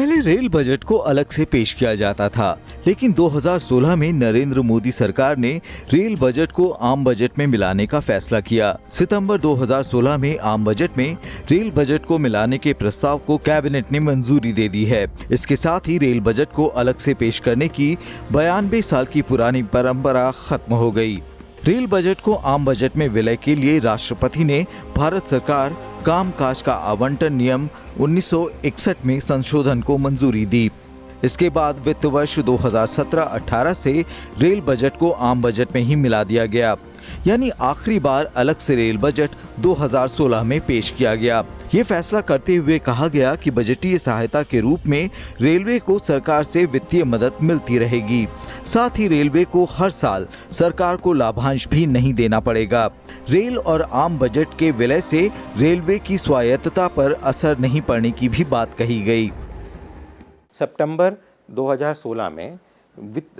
पहले rail budget को अलग से पेश किया जाता था, लेकिन 2016 में नरेंद्र मोदी सरकार ने रेल बजट को आम बजट में मिलाने का फैसला किया। सितंबर 2016 में आम बजट में रेल बजट को मिलाने के प्रस्ताव को कैबिनेट ने मंजूरी दे दी है। इसके साथ ही रेल बजट को अलग से पेश करने की 92 साल की पुरानी परंपरा खत्म हो गई। रेल बजट को आम बजट में विलय के लिए राष्ट्रपति ने भारत सरकार कामकाज का आवंटन नियम 1961 में संशोधन को मंजूरी दी। इसके बाद वित्त वर्ष 2017-18 से रेल बजट को आम बजट में ही मिला दिया गया, यानी आखिरी बार अलग से रेल बजट 2016 में पेश किया गया। ये फैसला करते हुए कहा गया कि बजटीय सहायता के रूप में रेलवे को सरकार से वित्तीय मदद मिलती रहेगी। साथ ही रेलवे को हर साल सरकार को लाभांश भी नहीं देना पड़ेगा। रेल और आम बजट के विलय से रेलवे की स्वायत्तता पर असर नहीं पड़ने की भी बात कही गई। सितंबर 2016 में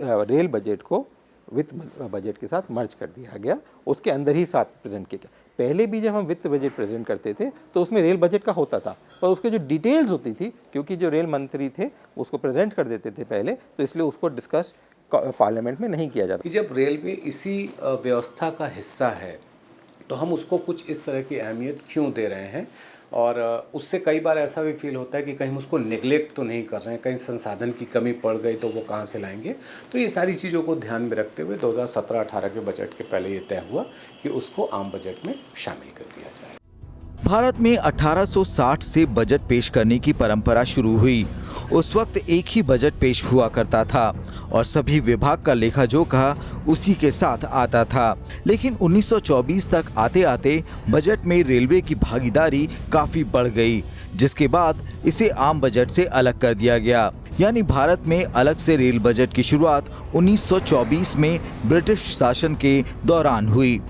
रेल बजट को वित्त बजट के साथ मर्ज कर दिया गया। उसके अंदर ही साथ प्रेजेंट किया गया। पहले भी जब हम वित्त बजट प्रेजेंट करते थे तो उसमें रेल बजट का होता था, पर उसके जो डिटेल्स होती थी, क्योंकि जो रेल मंत्री थे उसको प्रेजेंट कर देते थे पहले, तो इसलिए उसको डिस्कस पार्लियामेंट में नहीं किया जाता। कि जब रेलवे इसी व्यवस्था का हिस्सा है तो हम उसको कुछ इस तरह की अहमियत क्यों दे रहे हैं, और उससे कई बार ऐसा भी फील होता है कि कहीं हम उसको नेग्लेक्ट तो नहीं कर रहे हैं, कहीं संसाधन की कमी पड़ गई तो वो कहाँ से लाएंगे। तो ये सारी चीज़ों को ध्यान में रखते हुए 2017-18 के बजट के पहले ये तय हुआ कि उसको आम बजट में शामिल कर दिया जाए। भारत में 1860 से बजट पेश करने की परंपरा शुरू हुई। उस वक्त एक ही बजट पेश हुआ करता था और सभी विभाग का लेखा जोखा उसी के साथ आता था। लेकिन 1924 तक आते आते बजट में रेलवे की भागीदारी काफी बढ़ गई, जिसके बाद इसे आम बजट से अलग कर दिया गया। यानी भारत में अलग से रेल बजट की शुरुआत 1924 में ब्रिटिश शासन के दौरान हुई।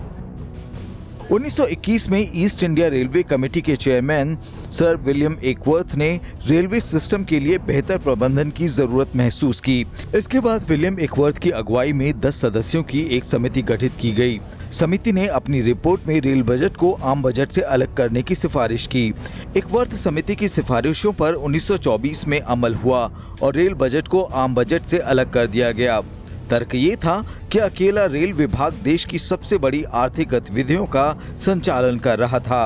1921 में ईस्ट इंडिया रेलवे कमेटी के चेयरमैन सर विलियम एकवर्थ ने रेलवे सिस्टम के लिए बेहतर प्रबंधन की जरूरत महसूस की। इसके बाद विलियम एकवर्थ की अगुवाई में 10 सदस्यों की एक समिति गठित की गई। समिति ने अपनी रिपोर्ट में रेल बजट को आम बजट से अलग करने की सिफारिश की। एकवर्थ समिति की सिफारिशों पर 1924 में अमल हुआ और रेल बजट को आम बजट से अलग कर दिया गया। तर्क ये था कि अकेला रेल विभाग देश की सबसे बड़ी आर्थिक गतिविधियों का संचालन कर रहा था।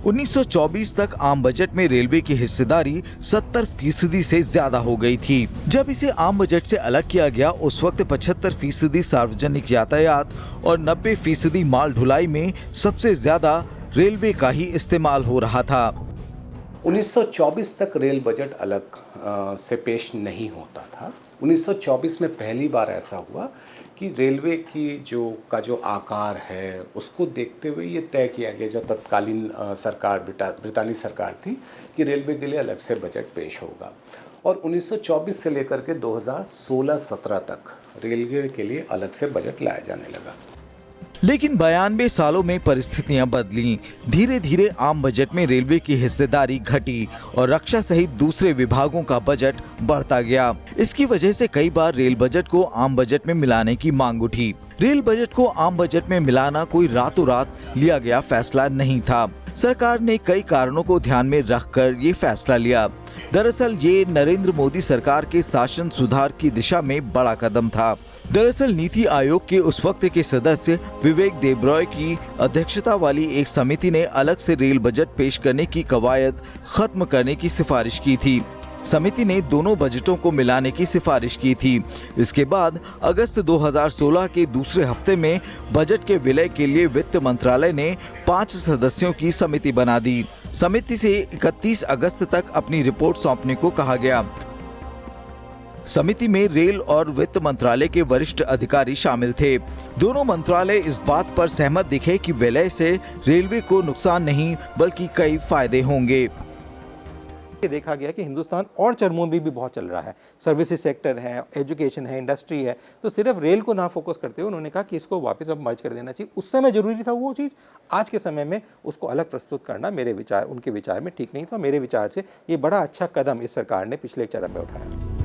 1924 तक आम बजट में रेलवे की हिस्सेदारी 70% से ज्यादा हो गई थी। जब इसे आम बजट से अलग किया गया, उस वक्त 75% सार्वजनिक यातायात और 90% माल ढुलाई में सबसे ज्यादा रेलवे का ही इस्तेमाल हो रहा था। 1924 तक रेल बजट अलग से पेश नहीं होता था। 1924 में पहली बार ऐसा हुआ कि रेलवे की जो आकार है उसको देखते हुए ये तय किया गया, जो तत्कालीन सरकार ब्रितानी सरकार थी, कि रेलवे के लिए अलग से बजट पेश होगा। और 1924 से लेकर के 2016-17 तक रेलवे के लिए अलग से बजट लाया जाने लगा। लेकिन 92 सालों में परिस्थितियां बदली। धीरे धीरे आम बजट में रेलवे की हिस्सेदारी घटी और रक्षा सहित दूसरे विभागों का बजट बढ़ता गया। इसकी वजह से कई बार रेल बजट को आम बजट में मिलाने की मांग उठी। रेल बजट को आम बजट में मिलाना कोई रातों रात लिया गया फैसला नहीं था। सरकार ने कई कारणों को ध्यान में रखकर ये फैसला लिया। दरअसल ये नरेंद्र मोदी सरकार के शासन सुधार की दिशा में बड़ा कदम था। दरअसल नीति आयोग के उस वक्त के सदस्य विवेक देबरॉय की अध्यक्षता वाली एक समिति ने अलग से रेल बजट पेश करने की कवायद खत्म करने की सिफारिश की थी। समिति ने दोनों बजटों को मिलाने की सिफारिश की थी। इसके बाद अगस्त 2016 के दूसरे हफ्ते में बजट के विलय के लिए वित्त मंत्रालय ने 5 सदस्यों की समिति बना दी। समिति से 31 अगस्त तक अपनी रिपोर्ट सौंपने को कहा गया। समिति में रेल और वित्त मंत्रालय के वरिष्ठ अधिकारी शामिल थे। दोनों मंत्रालय इस बात पर सहमत दिखे कि विलय से रेलवे को नुकसान नहीं बल्कि कई फायदे होंगे। देखा गया कि हिंदुस्तान और चरमों में भी बहुत चल रहा है, सर्विसेज सेक्टर है, एजुकेशन है, इंडस्ट्री है, तो सिर्फ रेल को ना फोकस करते हुए उन्होंने कहा कि इसको वापस अब मर्ज कर देना चाहिए। उस समय जरूरी था वो चीज़, आज के समय में उसको अलग प्रस्तुत करना उनके विचार में ठीक नहीं था। मेरे विचार से ये बड़ा अच्छा कदम इस सरकार ने पिछले चरण में उठाया।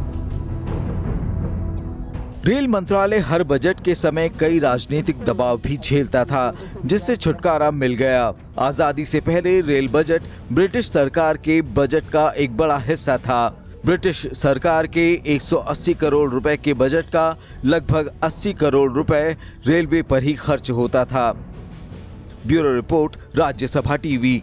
रेल मंत्रालय हर बजट के समय कई राजनीतिक दबाव भी झेलता था, जिससे छुटकारा मिल गया। आजादी से पहले रेल बजट ब्रिटिश सरकार के बजट का एक बड़ा हिस्सा था। ब्रिटिश सरकार के 180 करोड़ रुपए के बजट का लगभग 80 करोड़ रुपए रेलवे पर ही खर्च होता था। Bureau report, Rajya Sabha TV.